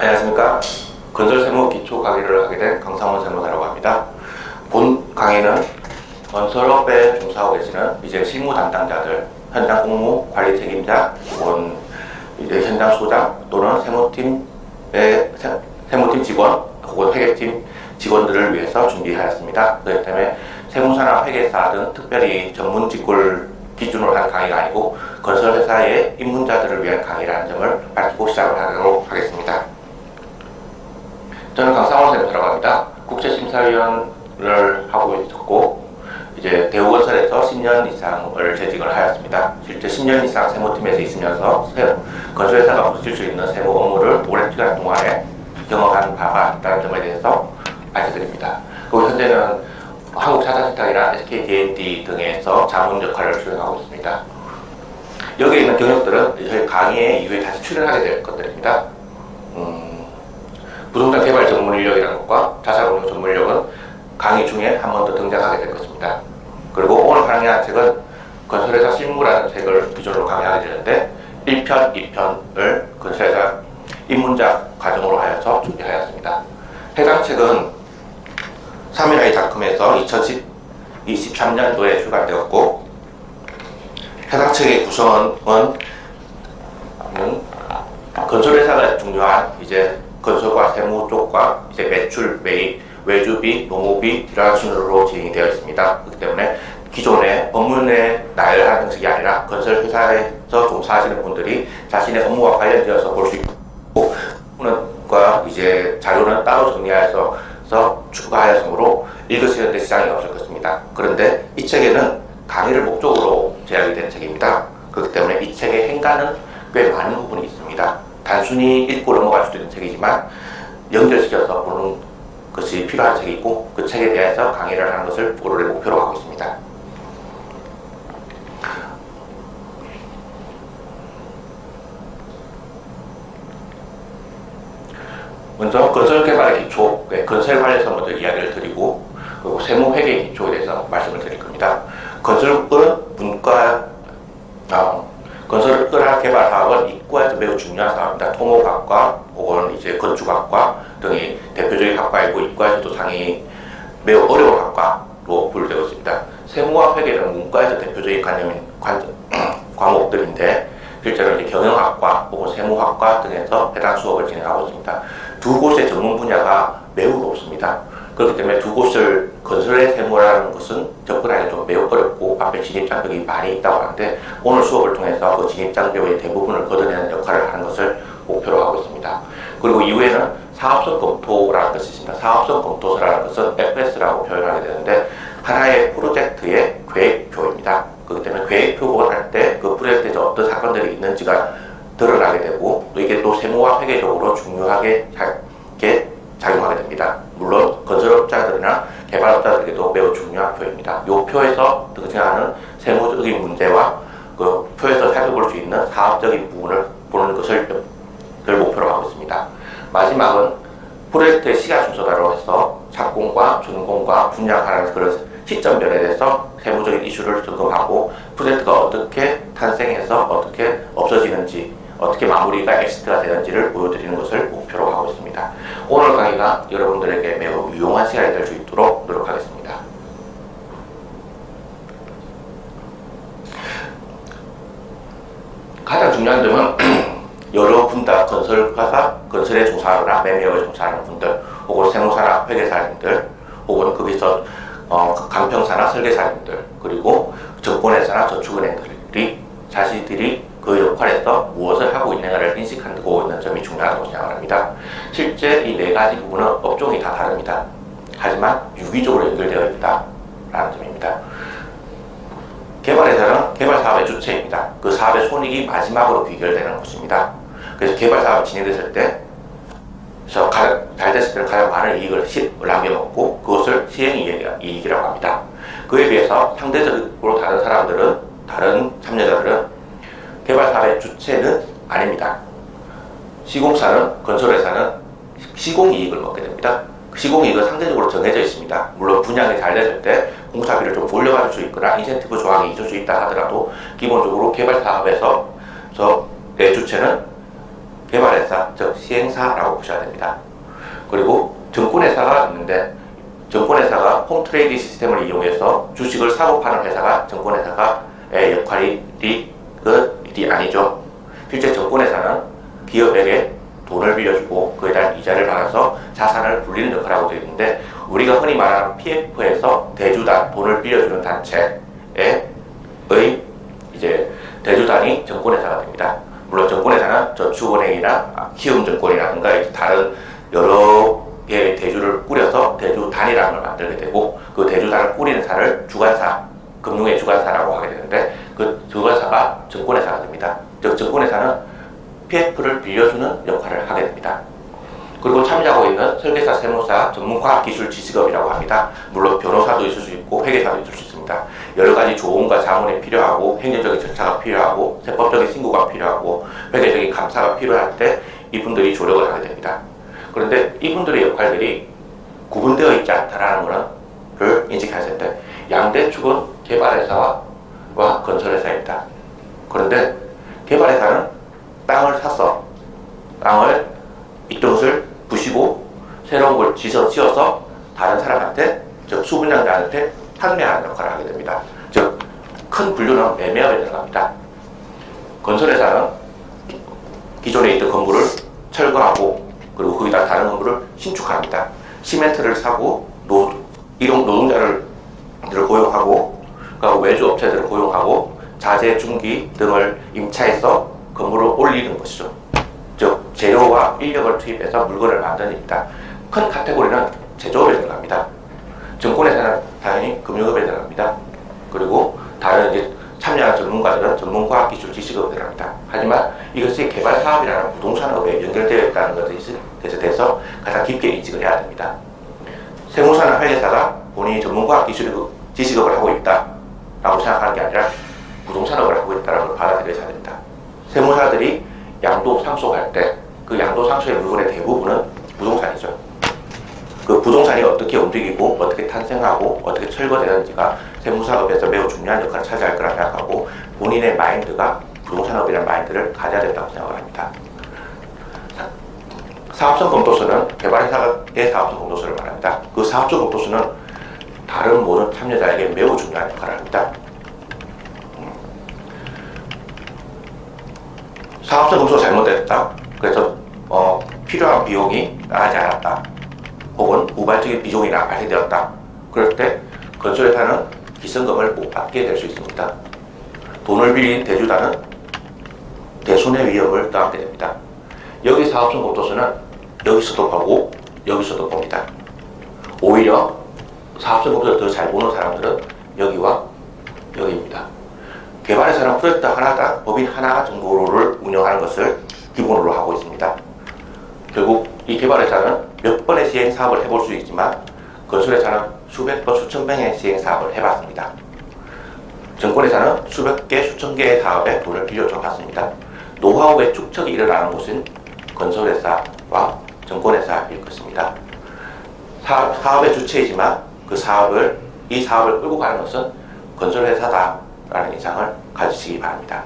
안녕하십니까. 건설세무 기초 강의를 하게 된 강상원 세무사라고 합니다. 본 강의는 건설업에 종사하고 계시는 이제 실무 담당자들, 현장 공무 관리 책임자, 혹은 이제 현장 소장 또는 세무팀 직원 혹은 회계팀 직원들을 위해서 준비하였습니다. 그렇기 때문에 세무사나 회계사 등 특별히 전문 직군을 기준으로 한 강의가 아니고 건설회사의 입문자들을 위한 강의라는 점을 밝히고 시작을 하도록 하겠습니다. 저는 강상원 세무사라고 합니다. 국제심사위원을 하고 있었고 이제 대우건설에서 10년 이상을 재직을 하였습니다. 실제 10년 이상 세무팀에서 있으면서 건설회사가 부딪힐 수 있는 세무 업무를 오랜 기간 동안에 경험한 바가 있다는 점에 대해서 알려드립니다. 그리고 현재는 한국자산시장이나 SKT&D 등에서 자문 역할을 수행하고 있습니다. 여기에 있는 경력들은 저희 강의에 이후에 다시 출연하게 될 것들입니다. 부동산 개발 전문 인력이라는 것과 자산운용 전문 인력은 강의 중에 한 번 더 등장하게 될 것입니다. 그리고 오늘 강의한 책은 건설회사 실무라는 책을 기준으로 강의하게 되는데 1편, 2편을 건설회사 입문자 과정으로 하여서 준비하였습니다. 해당 책은 3일아이 작품에서 2023년도에 출간되었고 해당 책의 구성은 건설회사가 중요한 이제 건설과 세무 쪽과 이제 매출, 매입, 외주비, 노무비 이러한 순으로 진행이 되어 있습니다. 그렇기 때문에 기존의 법문의 나열하는 형식이 아니라 건설회사에서 종사하시는 분들이 자신의 업무와 관련되어서 볼 수 있고 과 이제 자료는 따로 정리해서 추가하였으므로 읽으시는 데 지장이 없을 것입니다. 그런데 이 책에는 강의를 목적으로 제작이 된 책입니다. 그렇기 때문에 이 책의 행간은 꽤 많은 부분이 있습니다. 단순히 읽고 넘어갈 수도 있는 책이지만 연결시켜서 보는 것이 필요한 책이 있고 그 책에 대해서 강의를 하는 것을 올해 목표로 하고 있습니다. 먼저 건설개발의 기초, 건설 관련해서 먼저 이야기를 드리고 그리고 세무회계의 기초에 대해서 말씀을 드릴 겁니다. 건설과 개발 사업은 이과에서 매우 중요한 사업입니다. 토목학과 혹은 이제 건축학과 등이 대표적인 학과이고 이과에서도 상당히 매우 어려운 학과로 분류되고 있습니다. 세무와 회계는 문과에서 대표적인 과목들인데 실제로 이제 경영학과 혹은 세무학과 등에서 해당 수업을 진행하고 있습니다. 두 곳의 전문 분야가 매우 높습니다. 그렇기 때문에 두 곳을 건설의 세무라는 것은 접근하기 좀 매우 어렵고 앞에 진입장벽이 많이 있다고 하는데 오늘 수업을 통해서 그 진입장벽의 대부분을 걷어내는 역할을 하는 것을 목표로 하고 있습니다. 그리고 이후에는 사업성 검토라는 것이 있습니다. 사업성 검토서라는 것은 FS라고 표현하게 되는데 하나의 프로젝트의 계획표입니다. 그렇기 때문에 계획표를 할 때 그 프로젝트에서 어떤 사건들이 있는지가 드러나게 되고 또 이게 또 세무와 회계적으로 중요하게 작용하게 됩니다. 물론 건설업자들이나 개발업자들에게도 매우 중요한 표입니다. 이 표에서 등장하는 세무적인 문제와 그 표에서 살펴볼 수 있는 사업적인 부분을 보는 것을 목표로 하고 있습니다. 마지막은 프로젝트의 시간 순서대로 해서 착공과 준공과 분양하는 그런 시점별에 대해서 세무적인 이슈를 점검하고 프로젝트가 어떻게 탄생해서 어떻게 없어지는지 어떻게 마무리가 엑시트가 되는지를 보여드리는 것을 목표로 하고 있습니다. 오늘 강의가 여러분들에게 매우 유용한 시간이 될 수 있도록 노력하겠습니다. 가장 중요한 점은 여러 분다 건설에 종사하거나 매매업에 종사하는 분들 혹은 세무사나 회계사님들 혹은 거기서 간평사나 설계사님들 그리고 정권회사나 저축은행들이 자신들이 그 역할에서 무엇을 하고 있는가를 인식하고 있는 점이 중요하다고 생각을 합니다. 실제 이 네 가지 부분은 업종이 다 다릅니다. 하지만 유기적으로 연결되어 있다라는 점입니다. 개발회사는 개발사업의 주체입니다. 그 사업의 손익이 마지막으로 귀결되는 것입니다. 그래서 개발사업이 진행됐을 때 잘 됐을 때는 가장 많은 이익을 남겨놓고 그것을 시행이익이라고 합니다. 그에 비해서 상대적으로 다른 참여자들은 개발사업의 주체는 아닙니다. 시공사는 건설회사는 시공이익을 먹게 됩니다. 시공이익은 상대적으로 정해져 있습니다. 물론 분양이 잘 됐을 때 공사비를 좀 올려받을 수 있거나 인센티브 조항이 있을 수 있다 하더라도 기본적으로 개발사업에서 내 주체는 개발회사, 즉 시행사라고 보셔야 됩니다. 그리고 정권회사가 있는데 정권회사가 홈트레이딩 시스템을 이용해서 주식을 사고 파는 회사가 정권회사의 역할이 아니죠. 실제 정권회사는 기업에게 돈을 빌려주고 그에 대한 이자를 받아서 자산을 불리는 역할을 하고 있는데 우리가 흔히 말하는 PF에서 대주단, 돈을 빌려주는 단체의 이제 대주단이 정권회사가 됩니다. 물론 정권회사는 저축은행이나 키움증권이라든가 다른 여러 개의 대주를 꾸려서 대주단이라는 걸 만들게 되고 그 대주단을 꾸리는 사를 주관사, 금융의 주관사라고 하게 되는데 그 주관사가 정권회사가 됩니다. 즉 정권회사는 PF를 빌려주는 역할을 하게 됩니다. 그리고 참여하고 있는 설계사, 세무사, 전문과학기술 지식업이라고 합니다. 물론 변호사도 있을 수 있고 회계사도 있을 수 있습니다. 여러 가지 조언과 자문이 필요하고 행정적인 절차가 필요하고 세법적인 신고가 필요하고 회계적인 감사가 필요할 때 이분들이 조력을 하게 됩니다. 그런데 이분들의 역할들이 구분되어 있지 않다라는 것을 인식해야 되는데 양대 축은 개발회사와 건설회사입니다. 그런데 개발회사는 땅을 사서 땅을 이쪽을 부시고 새로운 걸 지어서 다른 사람한테 즉 수분양자한테 판매하는 역할을 하게 됩니다. 즉 큰 분류는 매매업에 들어갑니다. 건설회사는 기존에 있던 건물을 철거하고 그리고 거기다 다른 건물을 신축합니다. 시멘트를 사고 노동자를 고용하고 그리고 외주업체들을 고용하고 자재, 중기 등을 임차해서 건물을 올리는 것이죠. 즉 재료와 인력을 투입해서 물건을 만듭니다. 큰 카테고리는 제조업에 들어갑니다. 정권회사는 당연히 금융업에 들어갑니다. 그리고 다른 이제 참여하는 전문가들은 전문과학기술 지식업에 들어갑니다. 하지만 이것이 개발사업이라는 부동산업에 연결되어 있다는 것에 대해서 가장 깊게 인식을 해야 됩니다. 세무사나 회계사가 본인이 전문과학기술 지식업을 하고 있다라고 생각하는 게 아니라 부동산업을 하고 있다는 걸 받아들여야 됩니다. 세무사들이 양도 상속할 때 그 양도 상속의 물건의 대부분은 부동산이죠. 그 부동산이 어떻게 움직이고 어떻게 탄생하고 어떻게 철거되는지가 세무사업에서 매우 중요한 역할을 차지할 거라 생각하고 본인의 마인드가 부동산업이라는 마인드를 가져야 된다고 생각을 합니다. 사업성 검토서는 개발회사의 사업성 검토서를 말합니다. 그 사업성 검토서는 다른 모든 참여자에게 매우 중요한 역할을 합니다. 사업성 검토가 잘못됐다. 그래서 필요한 비용이 나가지 않았다. 혹은 우발적인 비용이 발생되었다. 그럴 때 건설회사는 기성금을 못 받게 될 수 있습니다. 돈을 빌린 대주단은 대손해 위험을 떠안게 됩니다. 여기 사업성 검토서는 여기서도 보고 여기서도 봅니다. 오히려 사업성 검토를 더 잘 보는 사람들은 여기와 여기입니다. 개발회사는 프로젝트 하나당 법인 하나 정도를 운영하는 것을 기본으로 하고 있습니다. 결국 이 개발회사는 몇 번의 시행 사업을 해볼 수 있지만 건설회사는 수백 번, 수천 번의 시행 사업을 해봤습니다. 정권회사는 수백 개, 수천 개의 사업에 돈을 빌려줘 봤습니다. 노하우의 축적이 일어나는 곳은 건설회사와 정권회사일 것입니다. 사업의 주체이지만 이 사업을 끌고 가는 것은 건설회사다라는 인상을 가지시기 바랍니다.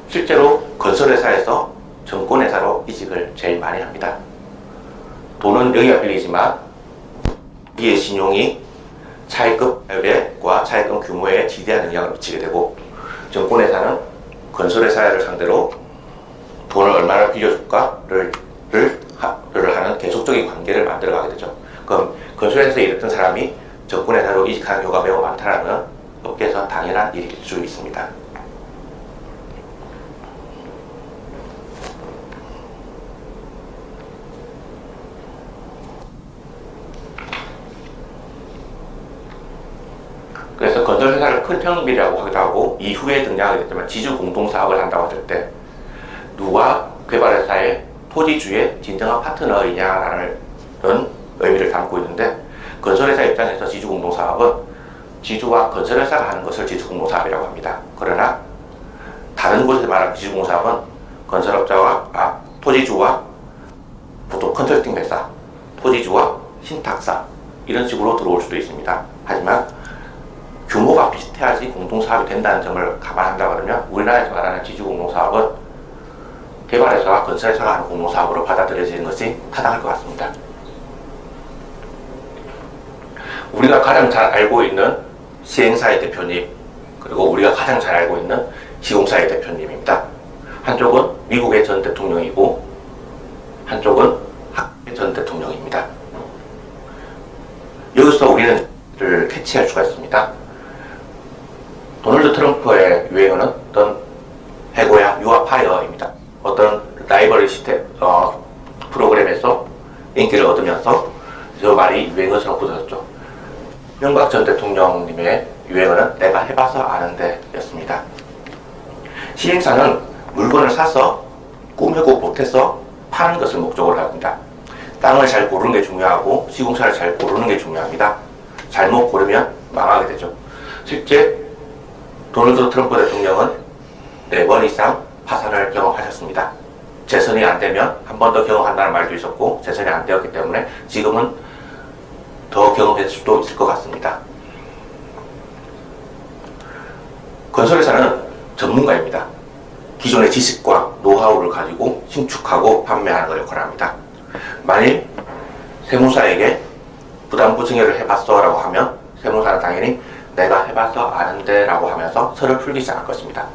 실제로 건설회사에서 정권회사로 이직을 제일 많이 합니다. 돈은 여기가 빌리지만 이의 신용이 차입금액과 차입금 규모에 지대한 영향을 미치게 되고 정권회사는 건설회사를 상대로 돈을 얼마나 빌려줄까를 하는 계속적인 관계를 만들어가게 되죠. 그럼 건설회사에 일했던 사람이 정권회사로 이직하는 경우가 매우 많다는 건 업계에서 당연한 일일 수 있습니다. 그래서 건설회사를 큰 형님이라고 하기도 하고 이후에 등장하게 됐지만 지주공동사업을 한다고 했을 때 누가 개발회사의 토지주의 진정한 파트너이냐라는 의미를 담고 있는데 건설회사 입장에서 지주공동사업은 지주와 건설회사가 하는 것을 지주공동사업이라고 합니다. 그러나 다른 곳에서 말하는 지주공동사업은 토지주와 보통 컨설팅 회사, 토지주와 신탁사 이런 식으로 들어올 수도 있습니다. 하지만 규모가 비슷해야지 공동사업이 된다는 점을 감안한다 그러면 우리나라에서 말하는 지주공동사업은 개발회사와 건설회사가 하는 공동사업으로 받아들여지는 것이 타당할 것 같습니다. 우리가 가장 잘 알고 있는 시행사의 대표님, 그리고 우리가 가장 잘 알고 있는 시공사의 대표님입니다. 한쪽은 미국의 전 대통령이고 한쪽은 한국의 전 대통령입니다. 여기서 우리는 를 캐치할 수가 있습니다. 도널드 트럼프의 유행어는 어떤 해고야, 유아파이어입니다. 어떤 라이벌리 프로그램에서 인기를 얻으면서 저 말이 유행어처럼 굳어졌죠. 이명박 전 대통령님의 유행어는 내가 해봐서 아는데 였습니다. 시행사는 물건을 사서 꾸미고 못해서 파는 것을 목적으로 합니다. 땅을 잘 고르는 게 중요하고 시공사를 잘 고르는 게 중요합니다. 잘못 고르면 망하게 되죠. 실제 도널드 트럼프 대통령은 4번 이상 파산을 경험하셨습니다. 재선이 안 되면 한 번 더 경험한다는 말도 있었고 재선이 안 되었기 때문에 지금은 더 경험할 수도 있을 것 같습니다. 건설회사는 전문가입니다. 기존의 지식과 노하우를 가지고 신축하고 판매하는 걸 역할을 합니다. 만일 세무사에게 부담부 증여를 해봤어 라고 하면 세무사는 당연히 내가 해봐서 아는데 라고 하면서 설을 풀기 시작할 것입니다.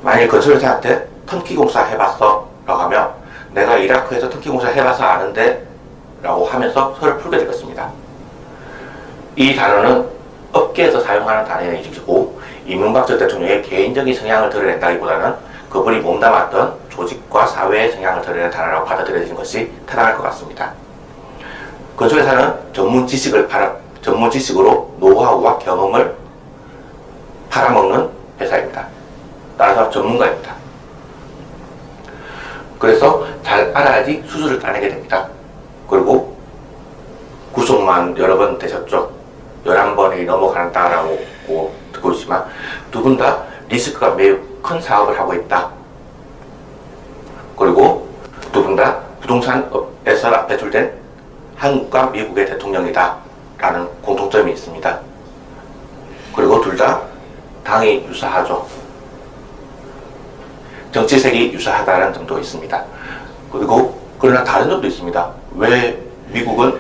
만일 건설회사한테 터키공사 해봤어 라고 하면 내가 이라크에서 터키공사 해봐서 아는데 라고 하면서 설을 풀게 될 것입니다. 이 단어는 업계에서 사용하는 단어이고 이명박 전 대통령의 개인적인 성향을 드러낸다기보다는 그분이 몸담았던 조직과 사회의 성향을 드러내는 단어라고 받아들여진 것이 타당할 것 같습니다. 건설회사는 전문 지식으로 노하우와 경험을 팔아먹는 회사입니다. 따라서 전문가입니다. 그래서 잘 알아야지 수술을 따내게 됩니다. 그리고 구속만 여러 번 되셨죠. 11번이 넘어가는 다라고 듣고 있지만 두 분 다 리스크가 매우 큰 사업을 하고 있다. 그리고 두 분 다 부동산업에서 배출된 한국과 미국의 대통령이다 라는 공통점이 있습니다. 그리고 둘 다 당이 유사하죠. 정치색이 유사하다는 점도 있습니다. 그리고 그러나 다른 점도 있습니다. 왜 미국은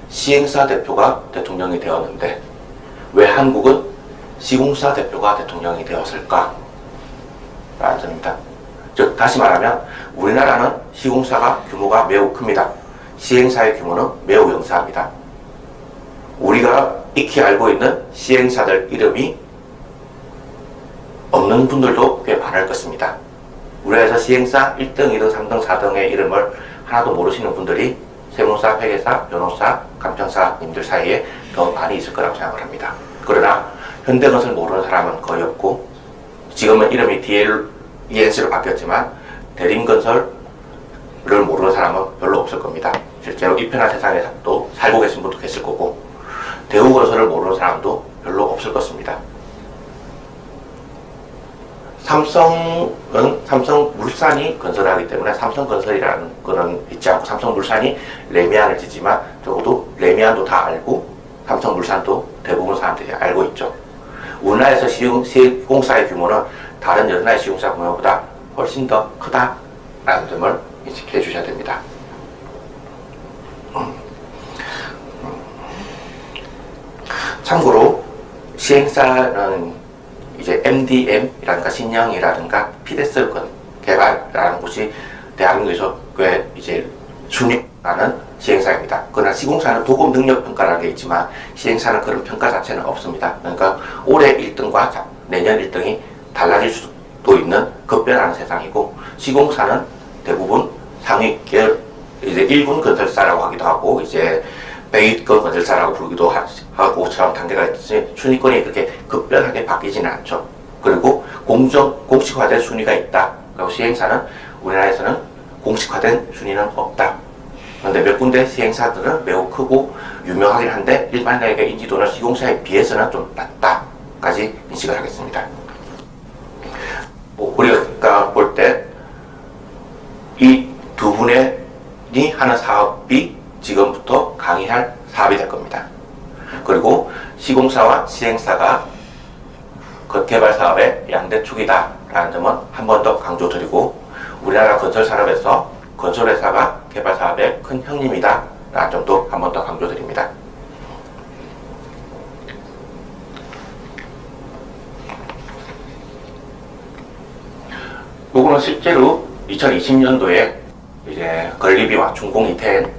시행사 대표가 대통령이 되었는데 왜 한국은 시공사 대표가 대통령이 되었을까? 라는 점입니다. 즉 다시 말하면 우리나라는 시공사가 규모가 매우 큽니다. 시행사의 규모는 매우 영세합니다. 우리가 익히 알고 있는 시행사들 이름이 없는 분들도 꽤 많을 것입니다. 우리나라에서 시행사 1등, 2등, 3등, 4등의 이름을 하나도 모르시는 분들이 세무사, 회계사, 변호사, 간평사님들 사이에 더 많이 있을 거라고 생각을 합니다. 그러나 현대건설 모르는 사람은 거의 없고 지금은 이름이 DLENC로 바뀌었지만 대림건설을 모르는 사람은 별로 없을 겁니다. 실제로 이 편한 세상에 또 살고 계신 분도 계실 거고 대우건설을 모르는 사람도 별로 없을 것입니다. 삼성물산이 건설을 하기 때문에 삼성건설이라는 거는 있지 않고 삼성물산이 레미안을 짓지만 적어도 레미안도 다 알고 삼성물산도 대부분 사람들이 알고 있죠. 우리나라에서 시공사의 규모는 다른 여러 나라의 시공사 규모보다 훨씬 더 크다라는 점을 인식해 주셔야 됩니다. 참고로 시행사는 이제 MDM이라든가 신영이라든가 피데스건 개발이라는 곳이 대한민국에서 꽤 이제 순위하는 시행사입니다. 그러나 시공사는 도급 능력 평가라는 게 있지만 시행사는 그런 평가 자체는 없습니다. 그러니까 올해 1등과 내년 1등이 달라질 수도 있는 급변하는 세상이고 시공사는 대부분 상위 계열 이제 1군 건설사라고 하기도 하고 이제 100위권 건설사라고 부르기도 하고처럼 단계가 있듯이 순위권이 그렇게 급변하게 바뀌지는 않죠. 그리고 공식화된 순위가 있다. 그리고 시행사는 우리나라에서는 공식화된 순위는 없다. 그런데 몇 군데 시행사들은 매우 크고 유명하긴 한데 일반인에게 인지도는 시공사에 비해서는 좀 낮다까지 인식을 하겠습니다. 우리가 볼 때 이 두 분이 하는 사업이 지금부터 강의할 사업이 될 겁니다. 그리고 시공사와 시행사가 개발 사업의 양대축이다 라는 점은 한 번 더 강조드리고, 우리나라 건설 산업에서 건설회사가 개발 사업의 큰 형님이다 라는 점도 한 번 더 강조드립니다. 요거는 실제로 2020년도에 이제 건립이와 준공이 된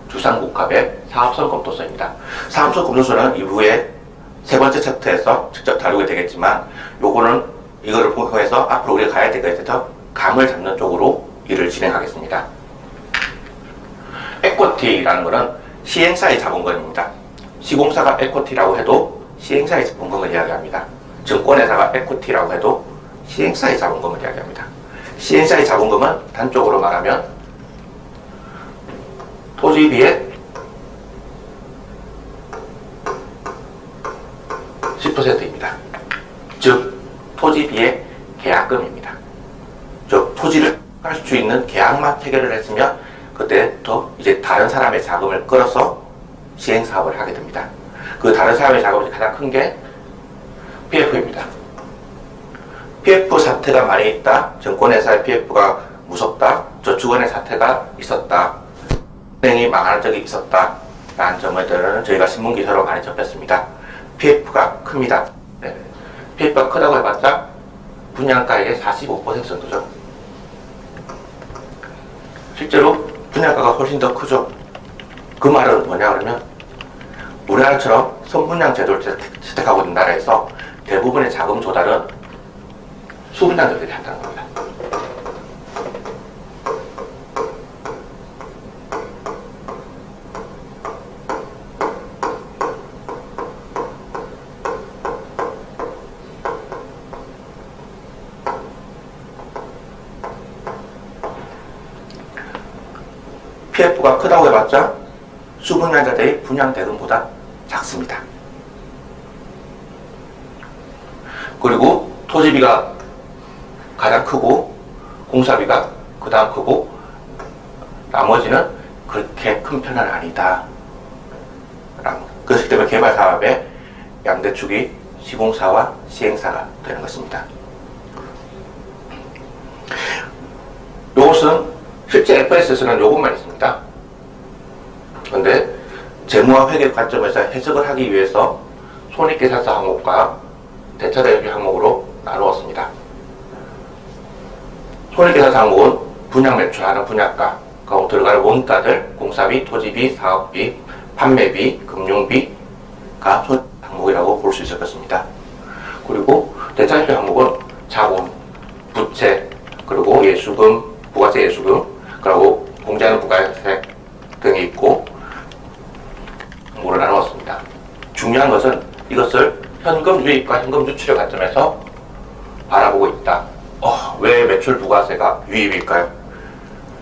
주상복합의 사업성 검토서입니다. 사업성 검토서는 이후에 세 번째 챕터에서 직접 다루게 되겠지만, 요거는 이거를 통해서 앞으로 우리가 가야 될 것에 대해서 감을 잡는 쪽으로 일을 진행하겠습니다. 에쿼티라는 것은 시행사의 자본금입니다. 시공사가 에쿼티라고 해도 시행사의 자본금을 이야기합니다. 증권회사가 에쿼티라고 해도 시행사의 자본금을 이야기합니다. 시행사의 자본금은 단적으로 말하면 토지비의 10%입니다. 즉 토지비의 계약금입니다. 즉 토지를 할 수 있는 계약만 체결을 했으면 그때부터 이제 다른 사람의 자금을 끌어서 시행사업을 하게 됩니다. 그 다른 사람의 자금이 가장 큰 게 PF입니다. PF 사태가 많이 있다, 증권회사의 PF가 무섭다, 저축은행 사태가 있었다, 은행이 망하는 적이 있었다 라는 점에 대해서는 저희가 신문기사로 많이 접했습니다. PF가 큽니다. 네. PF가 크다고 해봤자 분양가액의 45% 정도죠. 실제로 분양가가 훨씬 더 크죠. 그 말은 뭐냐 그러면, 우리나라처럼 선분양 제도를 채택하고 있는 나라에서 대부분의 자금 조달은 수분양자들이 한다는 겁니다. PF가 크다고 해봤자 수분양자들의 분양대금보다 작습니다. 그리고 토지비가 가장 크고 공사비가 그 다음 크고 나머지는 그렇게 큰 편은 아니다. 그렇기 때문에 개발 사업의 양대축이 시공사와 시행사가 되는 것입니다. 이것은 실제 FS에서는 요것만 있습니다. 그런데 재무와 회계 관점에서 해석을 하기 위해서 손익계산서 항목과 대차대비 항목으로 나누었습니다. 손익계산서 항목은 분양 매출하는 분양가, 그 들어가는 원가들, 공사비, 토지비, 사업비, 판매비, 금융비가 손익 항목이라고 볼 수 있을 것입니다. 그리고 대차대비 항목은 자본, 부채, 그리고 예수금, 부가세 예수금, 그리고 공제하는 부가세 등이 있고 항목으로 나누었습니다. 중요한 것은 이것을 현금 유입과 현금 유출의 관점에서 바라보고 있다. 왜 매출 부가세가 유입일까요?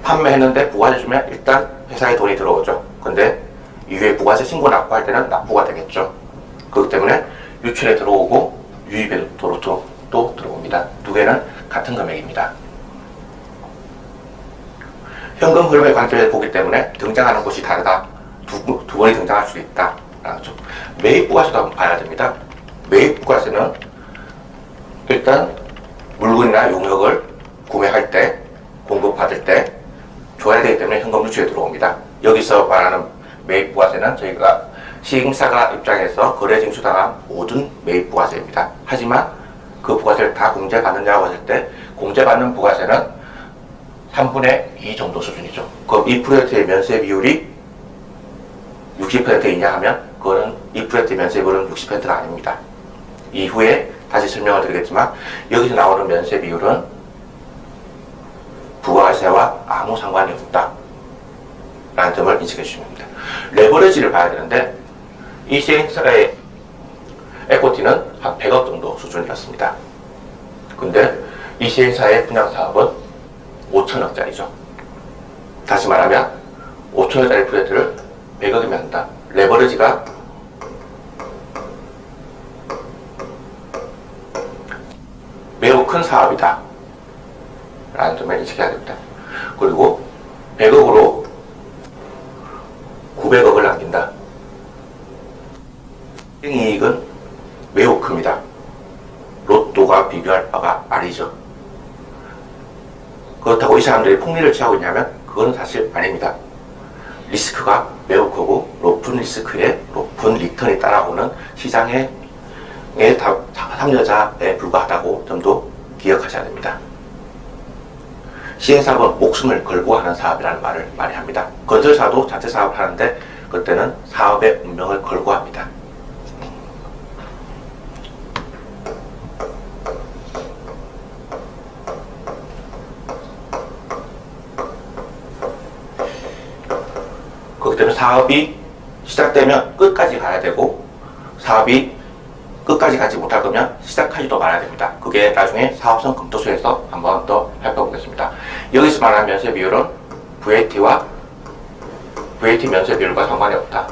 판매했는데 부가세 주면 일단 회사에 돈이 들어오죠. 근데 이후에 부가세 신고 납부할 때는 납부가 되겠죠. 그렇기 때문에 유출에 들어오고 유입에 또 들어옵니다. 두 개는 같은 금액입니다. 현금 흐름의 관점에서 보기 때문에 등장하는 곳이 다르다. 두 번이 등장할 수 있다. 매입 부가세도 한번 봐야 됩니다. 매입 부가세는 일단 물건이나 용역을 구매할 때, 공급받을 때 줘야 되기 때문에 현금 유출에 들어옵니다. 여기서 말하는 매입 부가세는 저희가 시행사가 입장에서 거래 징수당한 모든 매입 부가세입니다. 하지만 그 부가세를 다 공제받느냐고 했을 때 공제받는 부가세는 3분의 2 정도 수준이죠. 그럼 2%의 면세 비율이 60%이냐 하면 그거는 2%의 면세 비율은 60%가 아닙니다. 이후에 다시 설명을 드리겠지만 여기서 나오는 면세 비율은 부가세와 아무 상관이 없다 라는 점을 인식해 주시면 됩니다. 레버리지를 봐야 되는데 이 시행사의 에코티는 한 100억 정도 수준이었습니다. 근데 이 시행사의 분양사업은 5천억짜리죠. 다시 말하면 5천억짜리 프로젝트를 100억이면 한다. 레버리지가 매우 큰 사업이다 라는 점을 인식해야 됩니다. 그리고 100억으로 900억을 남긴다. 이익은 매우 큽니다. 로또가 비교할 바가 아니죠. 그렇다고 이 사람들이 폭리를 취하고 있냐면 그건 사실 아닙니다. 리스크가 매우 크고 높은 리스크에 높은 리턴이 따라오는 시장의 참여자에 불과하다고 점도 기억하셔야 됩니다. 시행사업은 목숨을 걸고 하는 사업이라는 말을 많이 합니다. 건설사도 자체 사업을 하는데 그때는 사업의 운명을 걸고 합니다. 그렇기 때문에 사업이 시작되면 끝까지 가야 되고 사업이 끝까지 가지 못할 거면 시작하지도 말아야 됩니다. 그게 나중에 사업성 검토서에서 한 번 더 살펴보겠습니다. 여기서 말하는 면세 비율은 VAT와 VAT 면세 비율과 상관이 없다.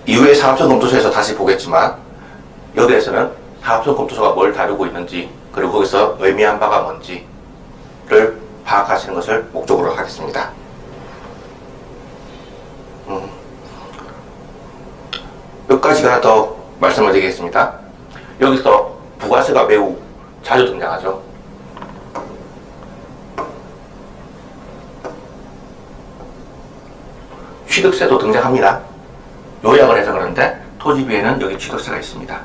이후에 사업성 검토서에서 다시 보겠지만 여기에서는 사업성 검토서가 뭘 다루고 있는지 그리고 거기서 의미한 바가 뭔지를 파악하시는 것을 목적으로 하겠습니다. 몇 가지가 더 말씀을 드리겠습니다. 여기서 부가세가 매우 자주 등장하죠. 취득세도 등장합니다. 요약을 해서 그런데 토지비에는 여기 취득세가 있습니다.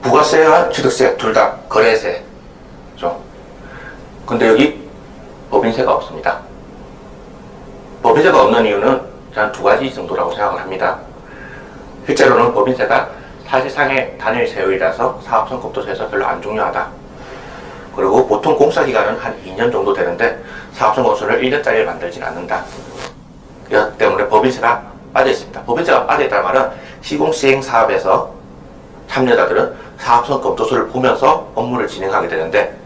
부가세와 취득세 둘 다 거래세죠. 근데 여기 법인세가 없습니다. 법인세가 없는 이유는 저는 두 가지 정도라고 생각을 합니다. 실제로는 법인세가 사실상의 단일 세율이라서 사업성 검토서에서 별로 안 중요하다. 그리고 보통 공사기간은 한 2년 정도 되는데 사업성 검토서를 1년짜리를 만들진 않는다. 그렇기 때문에 법인세가 빠져 있습니다. 법인세가 빠져 있다는 말은 시공시행 사업에서 참여자들은 사업성 검토서를 보면서 업무를 진행하게 되는데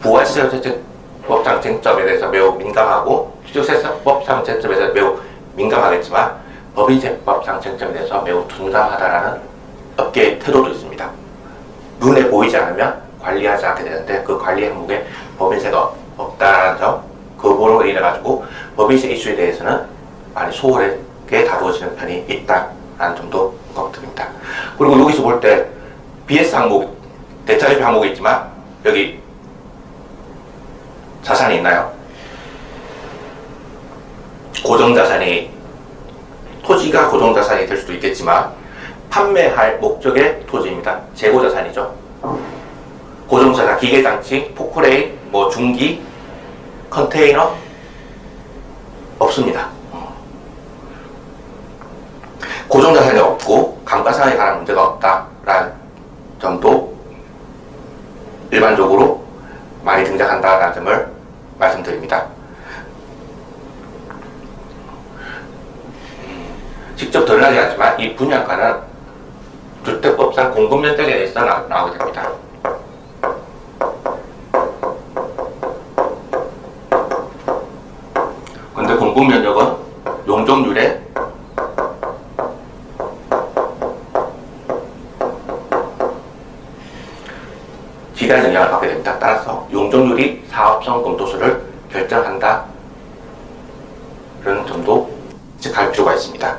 부가세법상 쟁점에 대해서 매우 민감하고 취득세법상 쟁점에 대해서 매우 민감하겠지만 법인세법상 쟁점에 대해서 매우 둔감하다라는 업계의 태도도 있습니다. 눈에 보이지 않으면 관리하지 않게 되는데 그 관리 항목에 법인세가 없다라는 점, 그거로 인해 가지고 법인세 이슈에 대해서는 많이 소홀하게 다루어지는 편이 있다라는 점도 걱정입니다. 그리고 여기서 볼 때 BS 항목, 대차입 항목이 있지만 여기 자산이 있나요? 고정자산이, 토지가 고정자산이 될 수도 있겠지만 판매할 목적의 토지입니다. 재고자산이죠. 고정자산, 기계장치, 포크레인, 중기, 컨테이너 없습니다. 고정자산이 없고 감가상각에 관한 문제가 없다라는 점도 일반적으로 많이 등장한다라는 점을 말씀드립니다. 직접 드러나지 않지만 이 분양가는 주택법상 공급면적에 대해서 나오게 됩니다. 근데 공급면적은 용적률에 지대한 영향을 받게 됩니다. 따라서 용적률이 사업성 검토서를 결정한다. 이런 점도 체크할 필요가 있습니다.